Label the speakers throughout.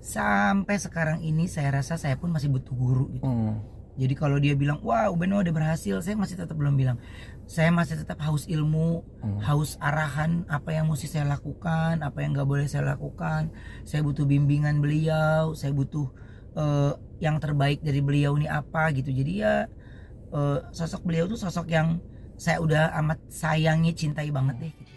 Speaker 1: Sampai sekarang ini saya rasa saya pun masih butuh guru gitu. Jadi kalau dia bilang, wah Beno udah berhasil, saya masih tetap belum bilang. Saya masih tetap haus ilmu, haus arahan apa yang mesti saya lakukan, apa yang gak boleh saya lakukan. Saya butuh bimbingan beliau, saya butuh yang terbaik dari beliau ini apa gitu. Jadi ya sosok beliau tuh sosok yang saya udah amat sayangi, cintai banget deh gitu.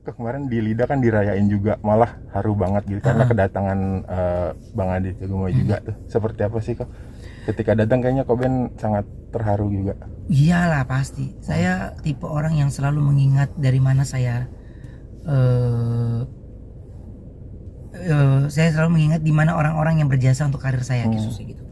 Speaker 2: Kemarin di Lida kan dirayain juga, malah haru banget gitu karena kedatangan Bang Adi Tegumoy juga tuh. Seperti apa sih kok? Ketika datang kayaknya Koben sangat terharu juga.
Speaker 1: Iyalah pasti. Saya tipe orang yang selalu mengingat dari mana saya saya selalu mengingat di mana orang-orang yang berjasa untuk karir saya khususnya gitu.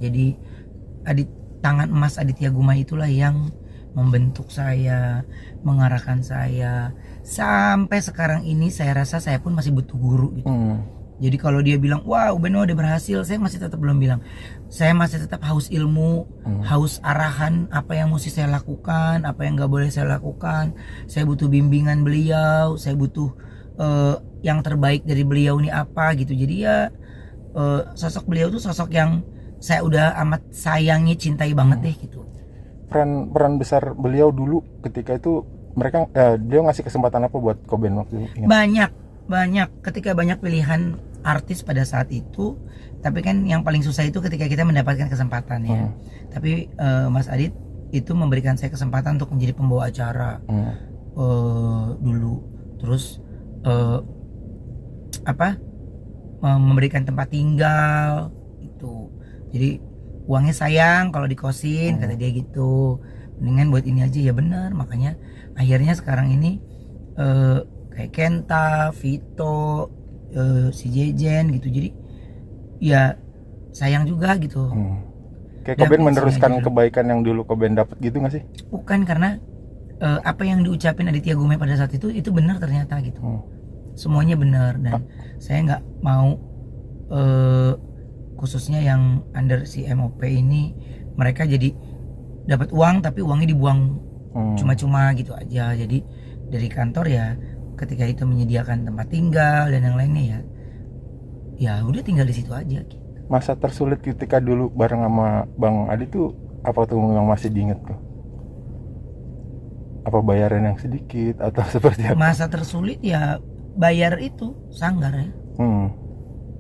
Speaker 1: Jadi tangan emas Aditya Gumai itulah yang membentuk saya, mengarahkan saya. Sampai sekarang ini saya rasa saya pun masih butuh guru gitu. Jadi kalau dia bilang, wah Beno udah berhasil, saya masih tetap belum bilang. Saya masih tetap haus ilmu, haus arahan apa yang mesti saya lakukan, apa yang gak boleh saya lakukan. Saya butuh bimbingan beliau, saya butuh yang terbaik dari beliau ini apa gitu. Jadi ya sosok beliau tuh sosok yang saya udah amat sayangi, cintai banget deh gitu.
Speaker 2: Peran besar beliau dulu ketika itu mereka beliau ngasih kesempatan apa buat Koben waktu itu?
Speaker 1: Banyak ketika banyak pilihan artis pada saat itu, tapi kan yang paling susah itu ketika kita mendapatkan kesempatan ya. Tapi Mas Adit itu memberikan saya kesempatan untuk menjadi pembawa acara dulu, terus memberikan tempat tinggal itu. Jadi uangnya sayang kalau dikosin, kata dia gitu, mendingan buat ini aja. Ya benar, makanya akhirnya sekarang ini kayak Kenta, Vito, si Jejen gitu. Jadi ya sayang juga gitu.
Speaker 2: Kayak Koben meneruskan kebaikan yang dulu Koben dapat gitu nggak sih?
Speaker 1: Bukan, karena apa yang diucapin Aditya Gumai pada saat itu benar ternyata gitu. Semuanya benar, dan saya nggak mau khususnya yang under si MOP ini mereka jadi dapat uang tapi uangnya dibuang cuma-cuma gitu aja. Jadi dari kantor ya ketika itu menyediakan tempat tinggal dan yang lainnya ya udah tinggal di situ aja gitu.
Speaker 2: Masa tersulit ketika dulu bareng sama Bang Adi tuh apa tuh yang masih diinget tuh? Apa bayaran yang sedikit atau seperti apa?
Speaker 1: Masa tersulit ya bayar itu sanggar ya.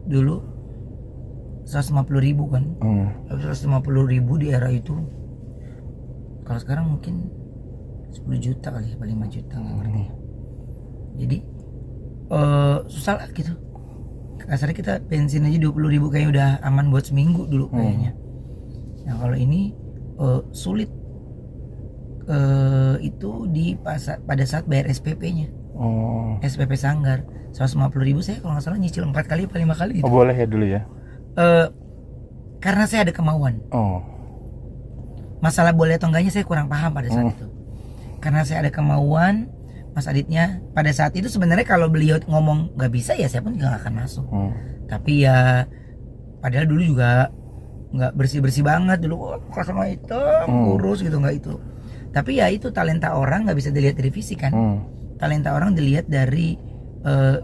Speaker 1: Dulu 150.000 kan. 150.000 di era itu. Kalau sekarang mungkin 10 juta kali ya, 5 juta nggak ngerti. Jadi susah lah gitu. Kasarnya kita bensin aja 20.000 kayaknya udah aman buat seminggu dulu kayaknya. Nah kalau ini sulit itu pada saat bayar SPP-nya. SPP Sanggar 150.000 saya kalau nggak salah nyicil 4 kali atau 5 kali gitu.
Speaker 2: Boleh ya dulu ya.
Speaker 1: Karena saya ada kemauan. Masalah boleh atau enggaknya saya kurang paham pada saat itu. Karena saya ada kemauan, Mas Aditnya pada saat itu sebenarnya kalau beliau ngomong nggak bisa ya saya pun juga nggak akan masuk. Tapi ya padahal dulu juga nggak bersih banget dulu, kelas sama hitam, kurus gitu, nggak itu. Tapi ya itu talenta orang nggak bisa dilihat dari fisik kan. Talenta orang dilihat dari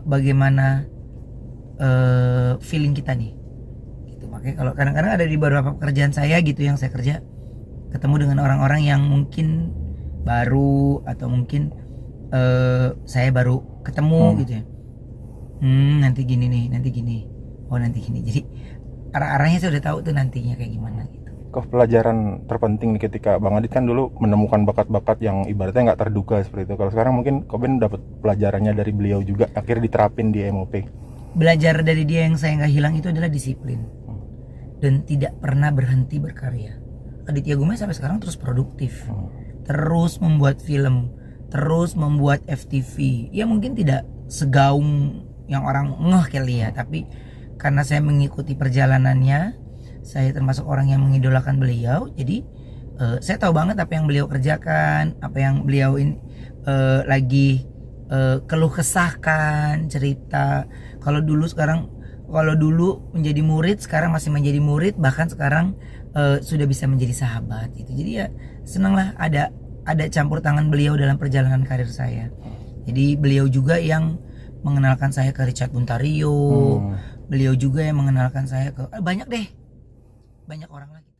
Speaker 1: bagaimana feeling kita nih. Makanya kalau kadang-kadang ada di beberapa pekerjaan saya gitu yang saya kerja, ketemu dengan orang-orang yang mungkin baru atau mungkin saya baru ketemu gitu ya. Nanti gini nih, nanti gini. Oh nanti gini. Jadi arah-arahnya saya udah tahu tuh nantinya kayak gimana gitu.
Speaker 2: Kok pelajaran terpenting nih ketika Bang Adit kan dulu menemukan bakat-bakat yang ibaratnya nggak terduga seperti itu. Kalau sekarang mungkin Koben dapat pelajarannya dari beliau juga, akhirnya diterapin di MOP.
Speaker 1: Belajar dari dia yang saya nggak hilang itu adalah disiplin dan tidak pernah berhenti berkarya. Aditya Gumai sampai sekarang terus produktif, terus membuat film, terus membuat FTV. Ya mungkin tidak segaung yang orang ngeh kali ya, tapi karena saya mengikuti perjalanannya, saya termasuk orang yang mengidolakan beliau. Jadi saya tahu banget apa yang beliau kerjakan, apa yang beliau lagi keluh kesahkan, cerita. Kalau dulu menjadi murid, sekarang masih menjadi murid, bahkan sekarang sudah bisa menjadi sahabat gitu. Jadi ya senang lah ada campur tangan beliau dalam perjalanan karir saya. Jadi beliau juga yang mengenalkan saya ke Richard Buntario, beliau juga yang mengenalkan saya ke banyak orang lagi.